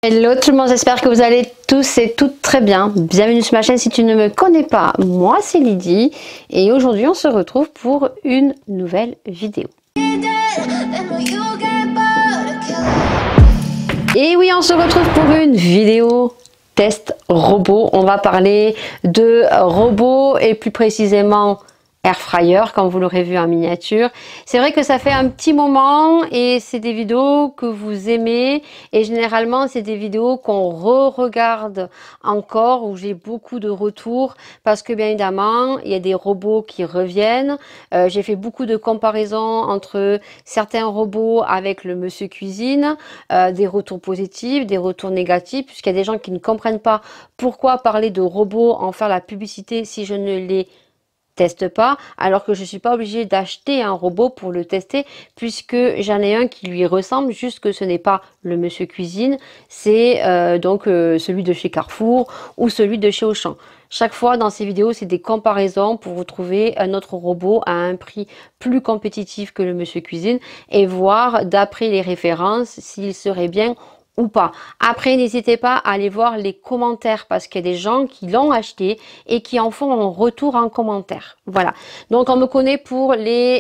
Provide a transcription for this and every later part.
Hello tout le monde, j'espère que vous allez tous et toutes très bien. Bienvenue sur ma chaîne si tu ne me connais pas. Moi c'est Lydie et aujourd'hui on se retrouve pour une nouvelle vidéo. Et oui, on se retrouve pour une vidéo test robot. On va parler de robots et plus précisément air fryer, comme vous l'aurez vu en miniature. C'est vrai que ça fait un petit moment et c'est des vidéos que vous aimez et généralement c'est des vidéos qu'on re-regarde encore, où j'ai beaucoup de retours parce que bien évidemment il y a des robots qui reviennent. J'ai fait beaucoup de comparaisons entre certains robots avec le monsieur cuisine, des retours positifs, des retours négatifs, puisqu'il y a des gens qui ne comprennent pas pourquoi parler de robots, en faire la publicité si je ne les teste pas, alors que je suis pas obligée d'acheter un robot pour le tester, puisque j'en ai un qui lui ressemble, juste que ce n'est pas le monsieur cuisine, c'est celui de chez Carrefour ou celui de chez Auchan. Chaque fois dans ces vidéos, c'est des comparaisons pour vous trouver un autre robot à un prix plus compétitif que le monsieur cuisine et voir d'après les références s'il serait bien ou pas. Après, n'hésitez pas à aller voir les commentaires parce qu'il y a des gens qui l'ont acheté et qui en font un retour en commentaire. Voilà. Donc, on me connaît pour les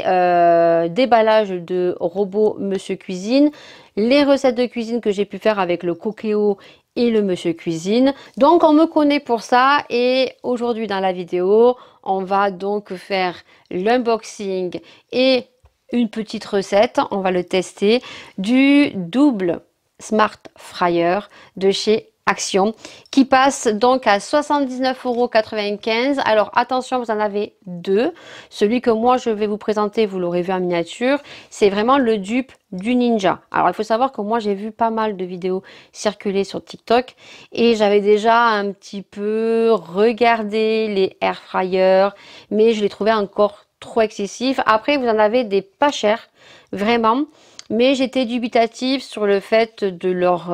déballages de robots Monsieur Cuisine, les recettes de cuisine que j'ai pu faire avec le Cookéo et le Monsieur Cuisine. Donc, on me connaît pour ça et aujourd'hui dans la vidéo, on va donc faire l'unboxing et une petite recette. On va le tester du double Smart Fryer de chez Action qui passe donc à 79,95 €. Alors attention, vous en avez deux. Celui que moi je vais vous présenter, vous l'aurez vu en miniature, c'est vraiment le dupe du Ninja. Alors il faut savoir que moi j'ai vu pas mal de vidéos circuler sur TikTok et j'avais déjà un petit peu regardé les air fryers, mais je les trouvais encore trop excessifs. Après vous en avez des pas chers, vraiment. Mais j'étais dubitative sur le fait de leur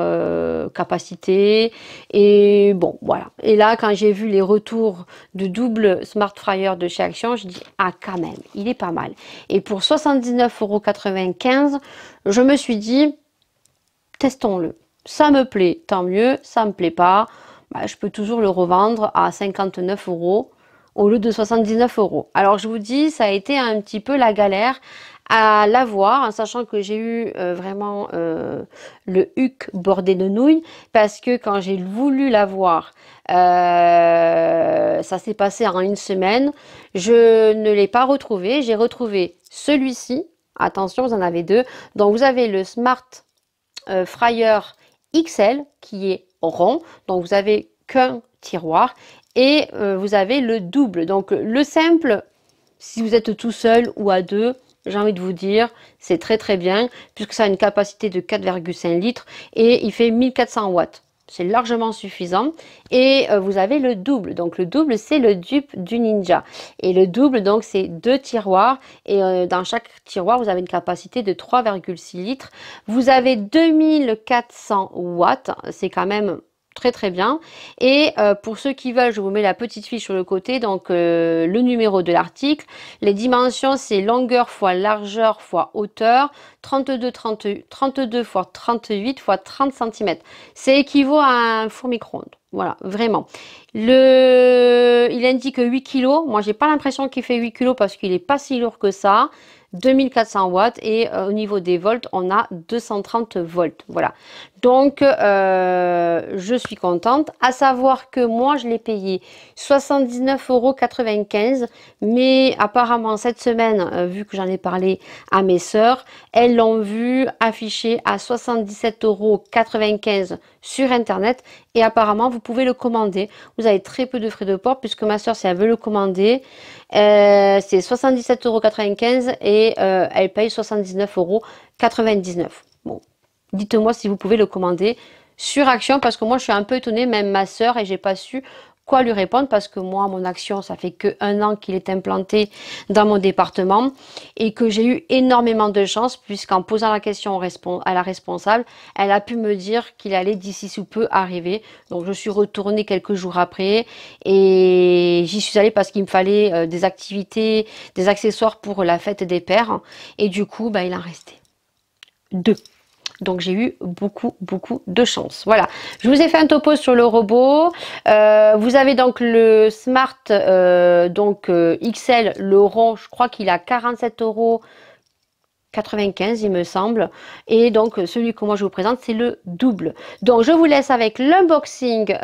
capacité. Et bon, voilà. Et là, quand j'ai vu les retours de double Smart Fryer de chez Action, je dis, ah quand même, il est pas mal. Et pour 79,95 €, je me suis dit, testons-le. Ça me plaît, tant mieux. Ça me plaît pas, bah, je peux toujours le revendre à 59 € au lieu de 79 €. Alors je vous dis, ça a été un petit peu la galère à l'avoir, en sachant que j'ai eu vraiment le huc bordé de nouilles, parce que quand j'ai voulu l'avoir, ça s'est passé en une semaine, je ne l'ai pas retrouvé. J'ai retrouvé celui-ci, attention, vous en avez deux. Donc vous avez le Smart Fryer XL qui est rond, donc vous avez qu'un tiroir, et vous avez le double. Donc le simple, si vous êtes tout seul ou à deux, j'ai envie de vous dire, c'est très très bien, puisque ça a une capacité de 4,5 litres et il fait 1400 watts. C'est largement suffisant. Et vous avez le double. Donc le double, c'est le dupe du Ninja. Et le double, donc c'est deux tiroirs. Et dans chaque tiroir, vous avez une capacité de 3,6 litres. Vous avez 2400 watts. C'est quand même très très bien. Et pour ceux qui veulent, je vous mets la petite fiche sur le côté, donc le numéro de l'article. Les dimensions, c'est longueur fois largeur fois hauteur, 32 x 38 x 30 cm. C'est équivaut à un four micro-ondes. Voilà, vraiment. Il indique 8 kg. Moi, j'ai pas l'impression qu'il fait 8 kg parce qu'il est pas si lourd que ça. 2400 watts et au niveau des volts, on a 230 volts. Voilà. Donc, je suis contente. À savoir que moi, je l'ai payé 79,95 €. Mais apparemment, cette semaine, vu que j'en ai parlé à mes sœurs, elles l'ont vu affiché à 77,95 € sur Internet. Et apparemment, vous pouvez le commander. Vous avez très peu de frais de port puisque ma sœur, si elle veut le commander, c'est 77,95 € et elle paye 79,99 €. Bon, dites-moi si vous pouvez le commander sur Action parce que moi, je suis un peu étonnée, même ma sœur, et j'ai pas su quoi lui répondre parce que moi, mon Action, ça fait que 1 an qu'il est implanté dans mon département et que j'ai eu énormément de chance puisqu'en posant la question à la responsable, elle a pu me dire qu'il allait d'ici sous peu arriver. Donc je suis retournée quelques jours après et j'y suis allée parce qu'il me fallait des activités, des accessoires pour la fête des pères et du coup, bah, il en restait 2. Donc j'ai eu beaucoup de chance. Voilà, je vous ai fait un topo sur le robot. Vous avez donc le Smart XL, le rond, je crois qu'il a 47,95 €, il me semble. Et donc celui que moi je vous présente, c'est le double. Donc je vous laisse avec l'unboxing du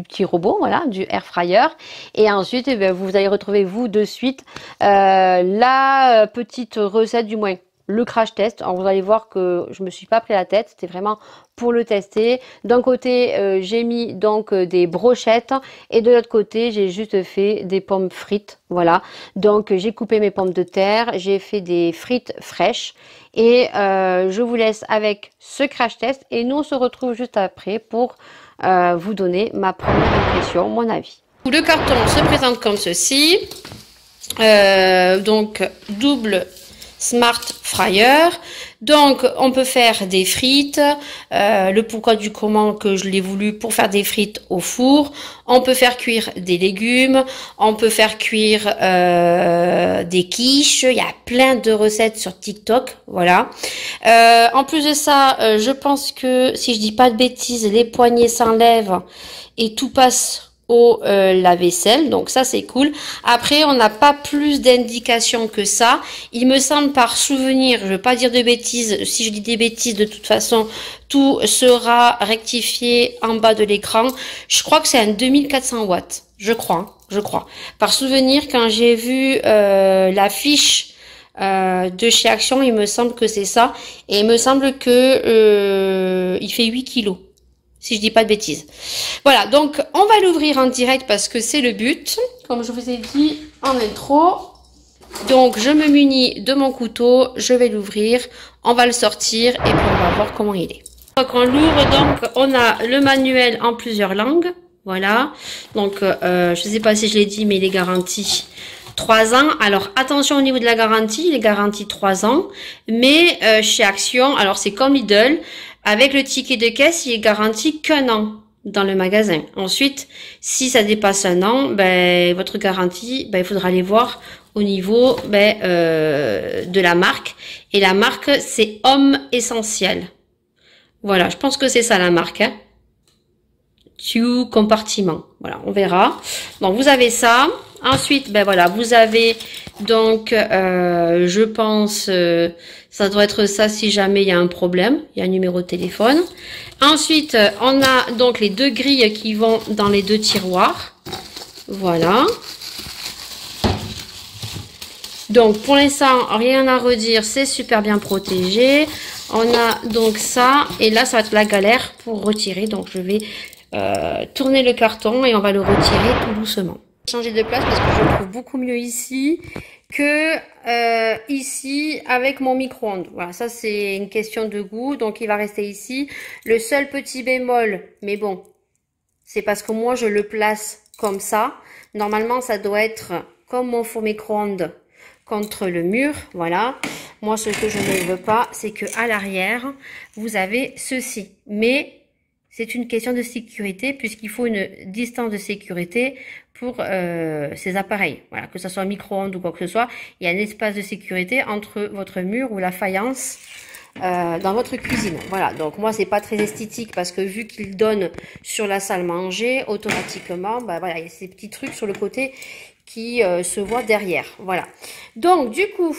petit robot, voilà, du air fryer. Et ensuite, eh bien, vous allez retrouver vous de suite la petite recette, du moins le crash test. Alors vous allez voir que je me suis pas pris la tête, c'était vraiment pour le tester. D'un côté, j'ai mis donc des brochettes et de l'autre côté, j'ai juste fait des pommes frites. Voilà. Donc j'ai coupé mes pommes de terre, j'ai fait des frites fraîches et je vous laisse avec ce crash test et nous on se retrouve juste après pour vous donner ma première impression, mon avis. Le carton se présente comme ceci. Donc double Smart Fryer. Donc on peut faire des frites, le pourquoi du comment que je l'ai voulu pour faire des frites au four. On peut faire cuire des légumes, on peut faire cuire des quiches, il y a plein de recettes sur TikTok, voilà. En plus de ça, je pense que si je dis pas de bêtises, les poignées s'enlèvent et tout passe au lave-vaisselle, donc ça c'est cool. Après on n'a pas plus d'indications que ça, il me semble par souvenir, je veux pas dire de bêtises, si je dis des bêtises de toute façon tout sera rectifié en bas de l'écran. Je crois que c'est un 2400 watts, je crois, par souvenir quand j'ai vu la fiche de chez Action, il me semble que c'est ça, et il me semble que il fait 8 kilos. Si je dis pas de bêtises. Voilà, donc on va l'ouvrir en direct parce que c'est le but, comme je vous ai dit en intro. Donc je me munis de mon couteau, je vais l'ouvrir, on va le sortir et puis on va voir comment il est. Donc on l'ouvre, donc on a le manuel en plusieurs langues, voilà. Donc je sais pas si je l'ai dit, mais il est garanti 3 ans. Alors attention au niveau de la garantie, il est garanti 3 ans, mais chez Action, alors c'est comme Lidl. Avec le ticket de caisse, il est garanti qu'1 an dans le magasin. Ensuite, si ça dépasse 1 an, ben, votre garantie, ben, il faudra aller voir au niveau de la marque. Et la marque, c'est Homme Essentiel. Voilà, je pense que c'est ça la marque. Hein. Compartiment. Voilà, on verra. Donc, vous avez ça. Ensuite, ben voilà, vous avez donc, je pense, ça doit être ça si jamais il y a un problème. Il y a un numéro de téléphone. Ensuite, on a donc les 2 grilles qui vont dans les 2 tiroirs. Voilà. Donc, pour l'instant, rien à redire. C'est super bien protégé. On a donc ça. Et là, ça va être la galère pour retirer. Donc, je vais tourner le carton et on va le retirer tout doucement. Changer de place parce que je le trouve beaucoup mieux ici que ici avec mon micro-ondes. Voilà, ça c'est une question de goût, donc il va rester ici. Le seul petit bémol, mais bon, c'est parce que moi je le place comme ça. Normalement ça doit être comme mon four micro-ondes contre le mur, voilà. Moi ce que je ne veux pas, c'est que à l'arrière, vous avez ceci. Mais c'est une question de sécurité puisqu'il faut une distance de sécurité pour ces appareils. Voilà, que ce soit un micro-ondes ou quoi que ce soit, il y a un espace de sécurité entre votre mur ou la faïence dans votre cuisine. Voilà, donc moi c'est pas très esthétique parce que vu qu'il donne sur la salle manger, automatiquement, bah voilà, il y a ces petits trucs sur le côté qui se voient derrière. Voilà. Donc du coup,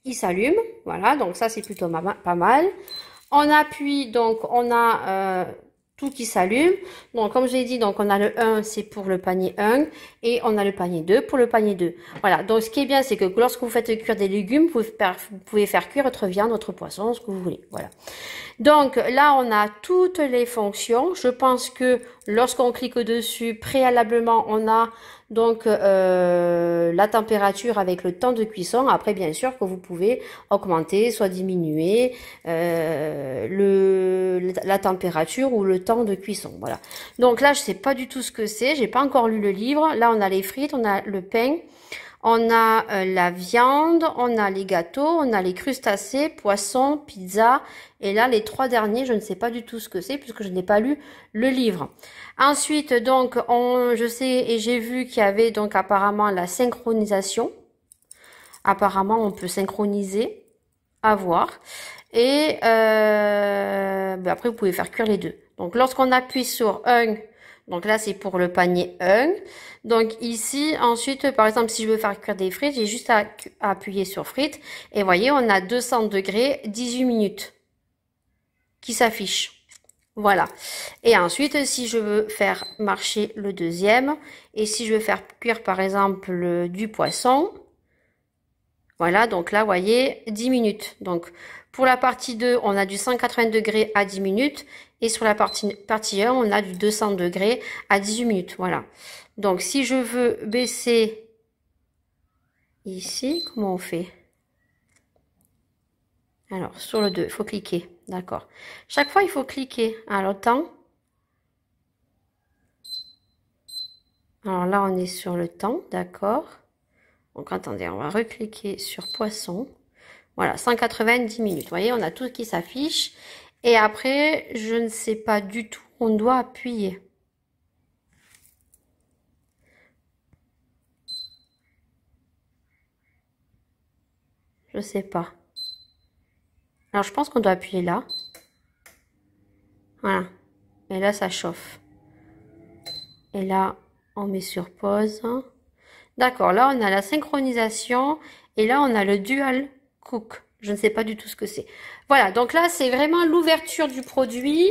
il s'allume. Voilà, donc ça c'est plutôt pas mal. On appuie, donc on a tout qui s'allume. Donc comme je l'ai dit, donc on a le 1, c'est pour le panier 1 et on a le panier 2 pour le panier 2. Voilà, donc ce qui est bien, c'est que lorsque vous faites cuire des légumes, vous pouvez faire cuire votre viande, votre poisson, ce que vous voulez. Voilà. Donc là, on a toutes les fonctions. Je pense que lorsqu'on clique dessus, préalablement, on a donc la température avec le temps de cuisson. Après, bien sûr que vous pouvez augmenter, soit diminuer la température ou le temps de cuisson. Voilà. Donc là, je sais pas du tout ce que c'est. J'ai pas encore lu le livre. Là, on a les frites, on a le pain. On a la viande, on a les gâteaux, on a les crustacés, poissons, pizza. Et là, les 3 derniers, je ne sais pas du tout ce que c'est puisque je n'ai pas lu le livre. Ensuite, donc, je sais et j'ai vu qu'il y avait donc apparemment la synchronisation. Apparemment, on peut synchroniser, à voir. Et après, vous pouvez faire cuire les deux. Donc, lorsqu'on appuie sur 1, donc là, c'est pour le panier 1. Donc ici, ensuite, par exemple, si je veux faire cuire des frites, j'ai juste à appuyer sur frites. Et voyez, on a 200 degrés, 18 minutes qui s'affiche. Voilà. Et ensuite, si je veux faire marcher le deuxième, et si je veux faire cuire, par exemple, du poisson, voilà, donc là, vous voyez, 10 minutes. Donc, pour la partie 2, on a du 180 degrés à 10 minutes. Et sur la partie 1, on a du 200 degrés à 18 minutes. Voilà. Donc, si je veux baisser ici, comment on fait? Alors, sur le 2, il faut cliquer. D'accord. Chaque fois, il faut cliquer. Alors, temps. Alors là, on est sur le temps. D'accord. Donc, attendez, on va recliquer sur poisson. Voilà, 190 minutes. Vous voyez, on a tout qui s'affiche. Et après, je ne sais pas du tout, on doit appuyer. Je sais pas. Alors, je pense qu'on doit appuyer là. Voilà. Et là, ça chauffe. Et là, on met sur pause. D'accord, là, on a la synchronisation. Et là, on a le dual cook. Je ne sais pas du tout ce que c'est. Voilà, donc là, c'est vraiment l'ouverture du produit.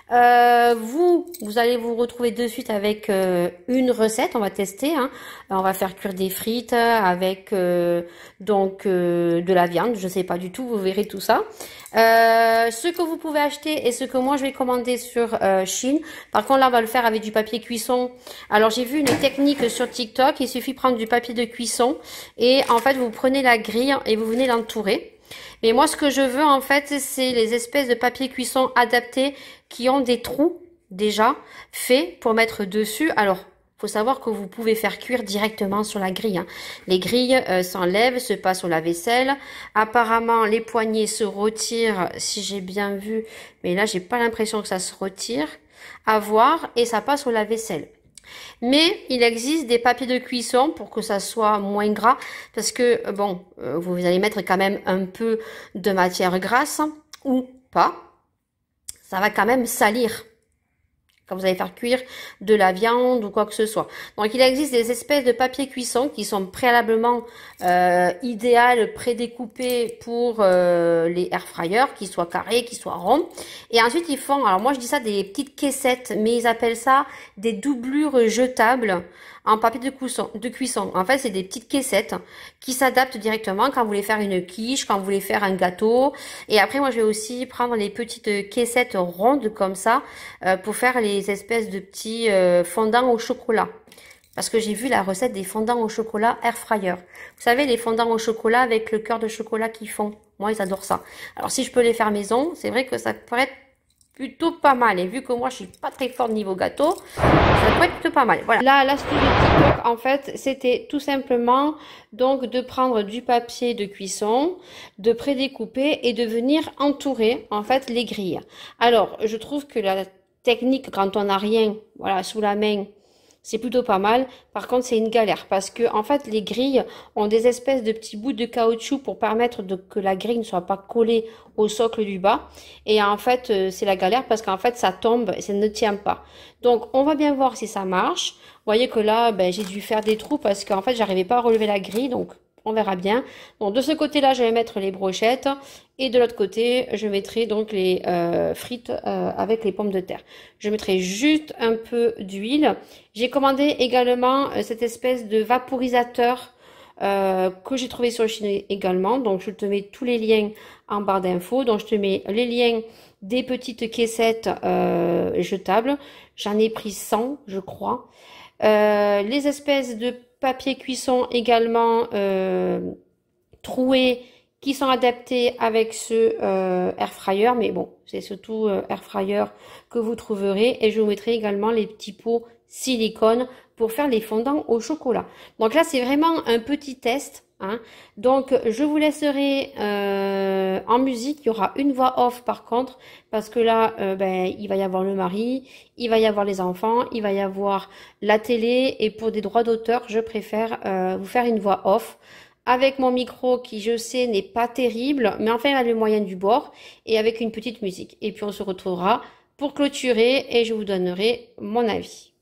Vous allez vous retrouver de suite avec une recette. On va tester. Hein. On va faire cuire des frites avec de la viande. Je ne sais pas du tout. Vous verrez tout ça. Ce que vous pouvez acheter et ce que moi je vais commander sur Chine. Par contre, là, on va le faire avec du papier cuisson. Alors, j'ai vu une technique sur TikTok. Il suffit de prendre du papier de cuisson et en fait, vous prenez la grille et vous venez l'entourer. Mais moi, ce que je veux, en fait, c'est les espèces de papier cuisson adaptés qui ont des trous déjà faits pour mettre dessus. Alors, faut savoir que vous pouvez faire cuire directement sur la grille. Hein. Les grilles s'enlèvent, se passent au lave-vaisselle. Apparemment, les poignées se retirent, si j'ai bien vu. Mais là, j'ai pas l'impression que ça se retire. À voir, et ça passe au lave-vaisselle. Mais il existe des papiers de cuisson pour que ça soit moins gras parce que, bon, vous allez mettre quand même un peu de matière grasse ou pas. Ça va quand même salir quand vous allez faire cuire de la viande ou quoi que ce soit. Donc, il existe des espèces de papier cuisson qui sont préalablement idéales, prédécoupés pour les air fryers, qui soient carrés, qui soient ronds. Et ensuite, ils font, alors moi je dis ça des petites caissettes, mais ils appellent ça des doublures jetables en papier de cuisson. En fait, c'est des petites caissettes qui s'adaptent directement quand vous voulez faire une quiche, quand vous voulez faire un gâteau. Et après, moi, je vais aussi prendre les petites caissettes rondes comme ça pour faire les espèces de petits fondants au chocolat. Parce que j'ai vu la recette des fondants au chocolat air fryer. Vous savez, les fondants au chocolat avec le cœur de chocolat qu'ils font. Moi, ils adorent ça. Alors, si je peux les faire maison, c'est vrai que ça pourrait être plutôt pas mal. Et vu que moi, je suis pas très forte niveau gâteau, ça pourrait être plutôt pas mal. Voilà. Là, l'astuce de TikTok, en fait, c'était tout simplement donc de prendre du papier de cuisson, de prédécouper et de venir entourer, en fait, les grilles. Alors, je trouve que la technique, quand on n'a rien, voilà, sous la main, c'est plutôt pas mal. Par contre, c'est une galère parce que, en fait, les grilles ont des espèces de petits bouts de caoutchouc pour permettre que la grille ne soit pas collée au socle du bas. Et en fait, c'est la galère parce qu'en fait, ça tombe et ça ne tient pas. Donc, on va bien voir si ça marche. Vous voyez que là, ben, j'ai dû faire des trous parce qu'en fait, j'arrivais pas à relever la grille. Donc, on verra bien. Donc, de ce côté-là, je vais mettre les brochettes. Et de l'autre côté, je mettrai donc les frites avec les pommes de terre. Je mettrai juste un peu d'huile. J'ai commandé également cette espèce de vaporisateur que j'ai trouvé sur le Chine également. Donc, je te mets tous les liens en barre d'infos. Donc, je te mets les liens des petites caissettes jetables. J'en ai pris 100, je crois. Les espèces de papier cuisson également troués qui sont adaptés avec ce air fryer, mais bon, c'est surtout air fryer que vous trouverez. Et je vous mettrai également les petits pots silicone pour faire les fondants au chocolat. Donc là, c'est vraiment un petit test. Hein. Donc, je vous laisserai en musique. Il y aura une voix off par contre, parce que là, il va y avoir le mari, il va y avoir les enfants, il va y avoir la télé. Et pour des droits d'auteur, je préfère vous faire une voix off. avec mon micro qui, je sais, n'est pas terrible, mais enfin, il a le moyen du bord, et avec une petite musique. Et puis, on se retrouvera pour clôturer et je vous donnerai mon avis.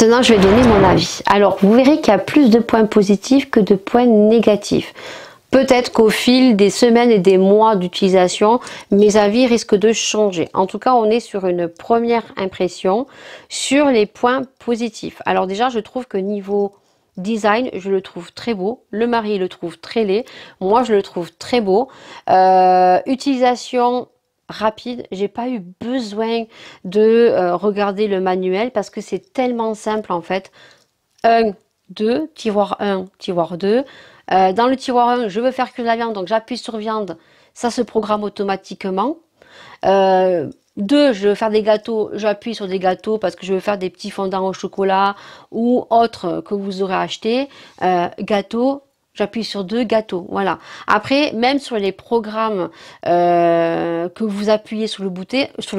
Maintenant, je vais donner mon avis. Alors, vous verrez qu'il y a plus de points positifs que de points négatifs. Peut-être qu'au fil des semaines et des mois d'utilisation, mes avis risquent de changer. En tout cas, on est sur une première impression sur les points positifs. Alors déjà, je trouve que niveau design, je le trouve très beau. Le mari le trouve très laid. Moi, je le trouve très beau. Utilisation rapide, j'ai pas eu besoin de regarder le manuel parce que c'est tellement simple en fait. 1, 2, tiroir 1, tiroir 2. Dans le tiroir 1, je veux faire cuire la viande, donc j'appuie sur viande, ça se programme automatiquement. 2, je veux faire des gâteaux, j'appuie sur des gâteaux parce que je veux faire des petits fondants au chocolat ou autres que vous aurez acheté. Gâteau, j'appuie sur 2 gâteaux, voilà. Après, même sur les programmes que vous appuyez sur le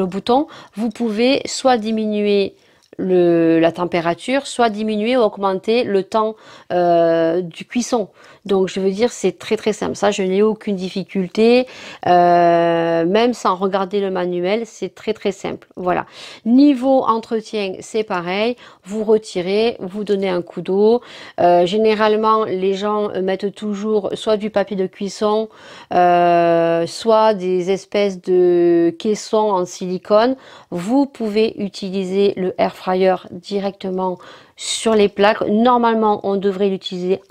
bouton, vous pouvez soit diminuer la température, soit diminuer ou augmenter le temps du cuisson. Donc je veux dire, c'est très très simple. Ça, je n'ai aucune difficulté, même sans regarder le manuel, c'est très très simple. Voilà. Niveau entretien, c'est pareil. Vous retirez, vous donnez un coup d'eau. Généralement, les gens mettent toujours soit du papier de cuisson, soit des espèces de caissons en silicone. Vous pouvez utiliser le air fryer directement sur les plaques. Normalement, on devrait l'utiliser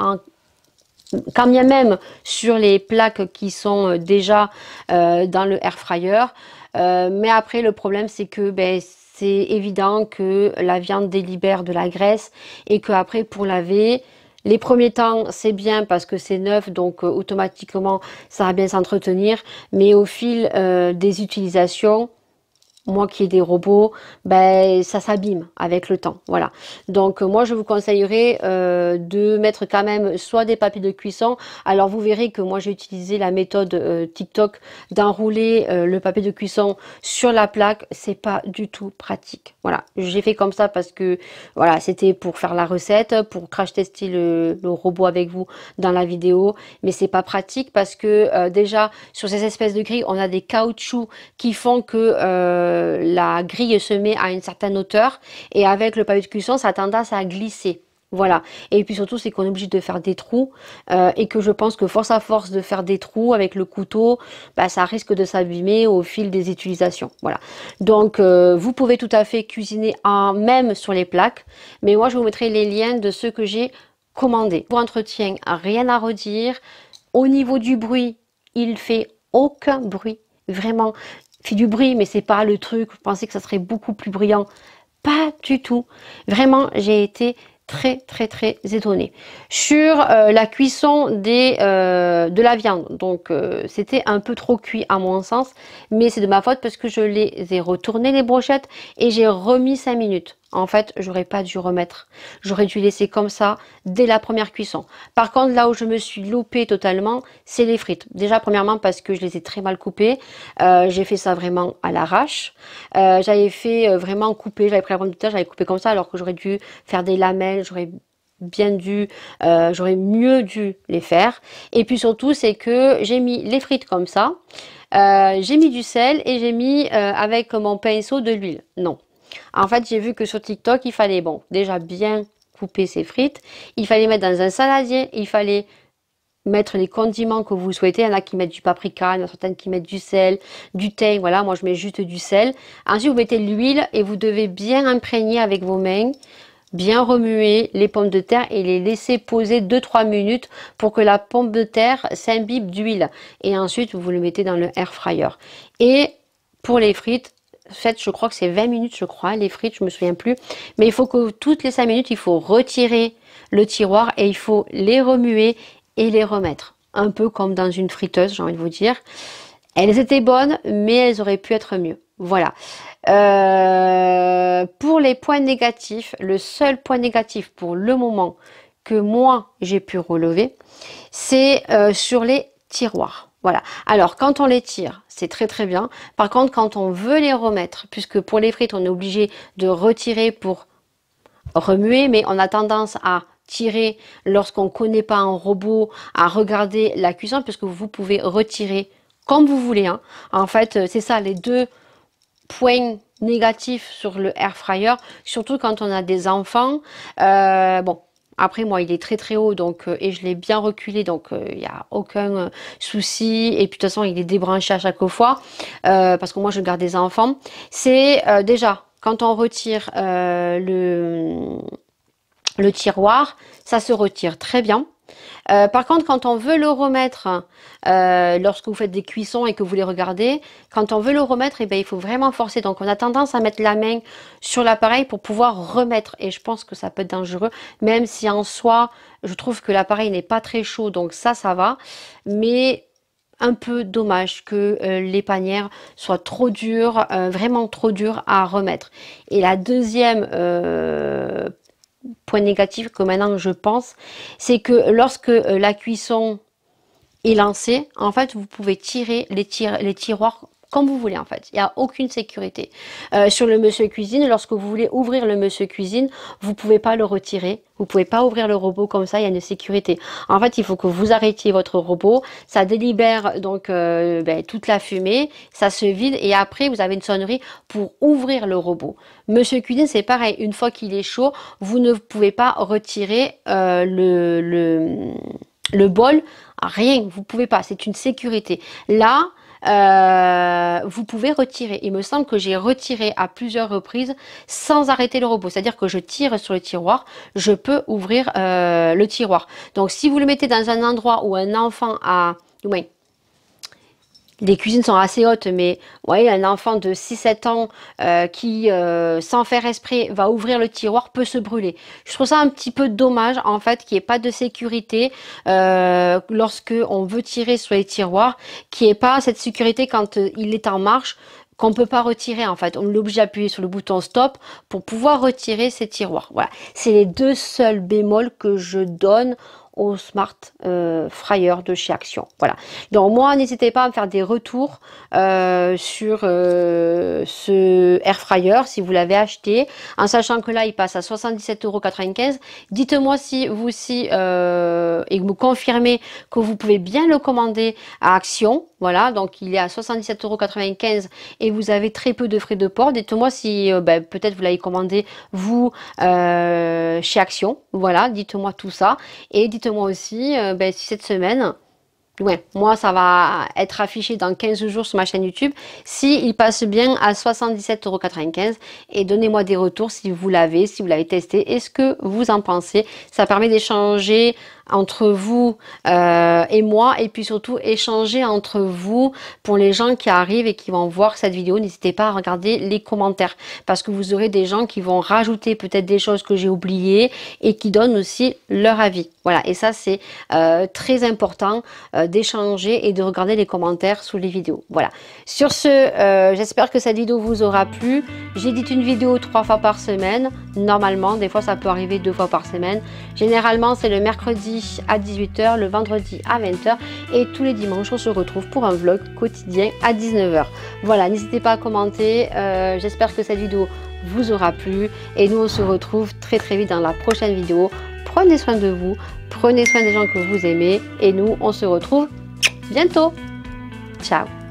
quand bien même sur les plaques qui sont déjà dans le air fryer. Mais après, le problème, c'est que c'est évident que la viande délibère de la graisse et que après pour laver, les premiers temps, c'est bien parce que c'est neuf, donc automatiquement, ça va bien s'entretenir. Mais au fil des utilisations, moi qui ai des robots, ça s'abîme avec le temps. Voilà. Donc moi je vous conseillerais de mettre quand même soit des papiers de cuisson. Alors vous verrez que moi j'ai utilisé la méthode TikTok d'enrouler le papier de cuisson sur la plaque. C'est pas du tout pratique. Voilà. J'ai fait comme ça parce que voilà, c'était pour faire la recette, pour crash tester le robot avec vous dans la vidéo. Mais c'est pas pratique parce que déjà sur ces espèces de grilles, on a des caoutchoucs qui font que la grille se met à une certaine hauteur et avec le papier de cuisson ça a tendance à glisser. Voilà. Et puis surtout c'est qu'on est obligé de faire des trous et que je pense que force à force de faire des trous avec le couteau, ça risque de s'abîmer au fil des utilisations. Voilà. Donc vous pouvez tout à fait cuisiner même sur les plaques, mais moi je vous mettrai les liens de ceux que j'ai commandés. Pour entretien, rien à redire. Au niveau du bruit, il fait aucun bruit. Vraiment, il fait du bruit, mais c'est pas le truc. Vous pensez que ça serait beaucoup plus brillant? Pas du tout. Vraiment, j'ai été très très très étonnée. Sur la cuisson de la viande, donc c'était un peu trop cuit à mon sens, mais c'est de ma faute parce que je les ai retourné les brochettes et j'ai remis 5 minutes. En fait, j'aurais pas dû remettre. J'aurais dû laisser comme ça dès la première cuisson. Par contre, là où je me suis loupée totalement, c'est les frites. Déjà, premièrement, parce que je les ai très mal coupées. J'ai fait ça vraiment à l'arrache. J'avais fait vraiment couper. J'avais pris la pomme de terre, j'avais coupé comme ça, alors que j'aurais dû faire des lamelles. J'aurais bien dû, j'aurais mieux dû les faire. Et puis surtout, c'est que j'ai mis les frites comme ça, j'ai mis du sel et j'ai mis avec mon pinceau de l'huile. Non. En fait, j'ai vu que sur TikTok, il fallait, bon, déjà bien couper ses frites, il fallait mettre dans un saladier, il fallait mettre les condiments que vous souhaitez. Il y en a qui mettent du paprika, il y en a certaines qui mettent du sel, du thym. Voilà, moi je mets juste du sel. Ensuite, vous mettez l'huile et vous devez bien imprégner avec vos mains, bien remuer les pommes de terre et les laisser poser 2-3 minutes pour que la pomme de terre s'imbibe d'huile. Et ensuite, vous le mettez dans le air fryer. Et pour les frites, faites, je crois que c'est 20 minutes, je crois, les frites, je me souviens plus. Mais il faut que toutes les 5 minutes, il faut retirer le tiroir et il faut les remuer et les remettre. Un peu comme dans une friteuse, j'ai envie de vous dire. Elles étaient bonnes, mais elles auraient pu être mieux. Voilà. Pour les points négatifs, le seul point négatif pour le moment que moi j'ai pu relever, c'est sur les tiroirs. Voilà. Alors, quand on les tire, c'est très très bien. Par contre, quand on veut les remettre, puisque pour les frites, on est obligé de retirer pour remuer, mais on a tendance à tirer lorsqu'on ne connaît pas un robot, à regarder la cuisson, puisque vous pouvez retirer comme vous voulez. Hein. En fait, c'est ça les deux points négatifs sur le air fryer, surtout quand on a des enfants. Bon. Après, moi, il est très très haut, donc et je l'ai bien reculé, donc il n'y a aucun souci. Et puis de toute façon, il est débranché à chaque fois, parce que moi, je garde des enfants. C'est déjà, quand on retire le tiroir, ça se retire très bien. Par contre, quand on veut le remettre, lorsque vous faites des cuissons et que vous les regardez, quand on veut le remettre, eh bien, il faut vraiment forcer. Donc, on a tendance à mettre la main sur l'appareil pour pouvoir remettre. Et je pense que ça peut être dangereux, même si en soi, je trouve que l'appareil n'est pas très chaud. Donc ça va. Mais un peu dommage que les panières soient trop dures, vraiment trop dures à remettre. Et la deuxième point négatif que maintenant je pense, c'est que lorsque la cuisson est lancée, en fait, vous pouvez tirer les tiroirs comme vous voulez en fait. Il n'y a aucune sécurité. Sur le monsieur cuisine, lorsque vous voulez ouvrir le monsieur cuisine, vous ne pouvez pas le retirer. Vous ne pouvez pas ouvrir le robot comme ça, il y a une sécurité. En fait, il faut que vous arrêtiez votre robot. Ça délibère donc toute la fumée, ça se vide et après, vous avez une sonnerie pour ouvrir le robot. Monsieur cuisine, c'est pareil. Une fois qu'il est chaud, vous ne pouvez pas retirer le bol. Rien, vous ne pouvez pas. C'est une sécurité. Là, vous pouvez retirer. Il me semble que j'ai retiré à plusieurs reprises sans arrêter le robot. C'est-à-dire que je tire sur le tiroir, je peux ouvrir le tiroir. Donc si vous le mettez dans un endroit où un enfant a... Oui, les cuisines sont assez hautes, mais ouais, un enfant de 6-7 ans qui, sans faire exprès, va ouvrir le tiroir, peut se brûler. Je trouve ça un petit peu dommage, en fait, qu'il n'y ait pas de sécurité lorsque on veut tirer sur les tiroirs, qu'il n'y ait pas cette sécurité quand il est en marche, qu'on ne peut pas retirer, en fait. On est obligé d'appuyer sur le bouton stop pour pouvoir retirer ces tiroirs. Voilà, c'est les deux seuls bémols que je donne au Smart Fryer de chez Action. Voilà. Donc moi, n'hésitez pas à me faire des retours sur ce Air Fryer si vous l'avez acheté, en sachant que là, il passe à 77,95 €. Dites-moi si vous aussi, et vous confirmez que vous pouvez bien le commander à Action. Voilà, donc il est à 77,95 € et vous avez très peu de frais de port. Dites-moi si peut-être vous l'avez commandé vous chez Action. Voilà, dites-moi tout ça. Et dites-moi aussi si cette semaine, ouais, moi ça va être affiché dans 15 jours sur ma chaîne YouTube, si il passe bien à 77,95 € et donnez-moi des retours si vous l'avez testé et ce que vous en pensez. Ça permet d'échanger entre vous et moi et puis surtout échanger entre vous pour les gens qui arrivent et qui vont voir cette vidéo. N'hésitez pas à regarder les commentaires parce que vous aurez des gens qui vont rajouter peut-être des choses que j'ai oubliées et qui donnent aussi leur avis. Voilà, et ça c'est très important d'échanger et de regarder les commentaires sous les vidéos. Voilà, sur ce, j'espère que cette vidéo vous aura plu. J'édite une vidéo 3 fois par semaine, normalement, des fois ça peut arriver 2 fois par semaine. Généralement c'est le mercredi à 18 h, le vendredi à 20 h et tous les dimanches on se retrouve pour un vlog quotidien à 19 h. Voilà, n'hésitez pas à commenter, j'espère que cette vidéo vous aura plu et nous on se retrouve très vite dans la prochaine vidéo. prenez soin de vous, prenez soin des gens que vous aimez et nous, on se retrouve bientôt. Ciao!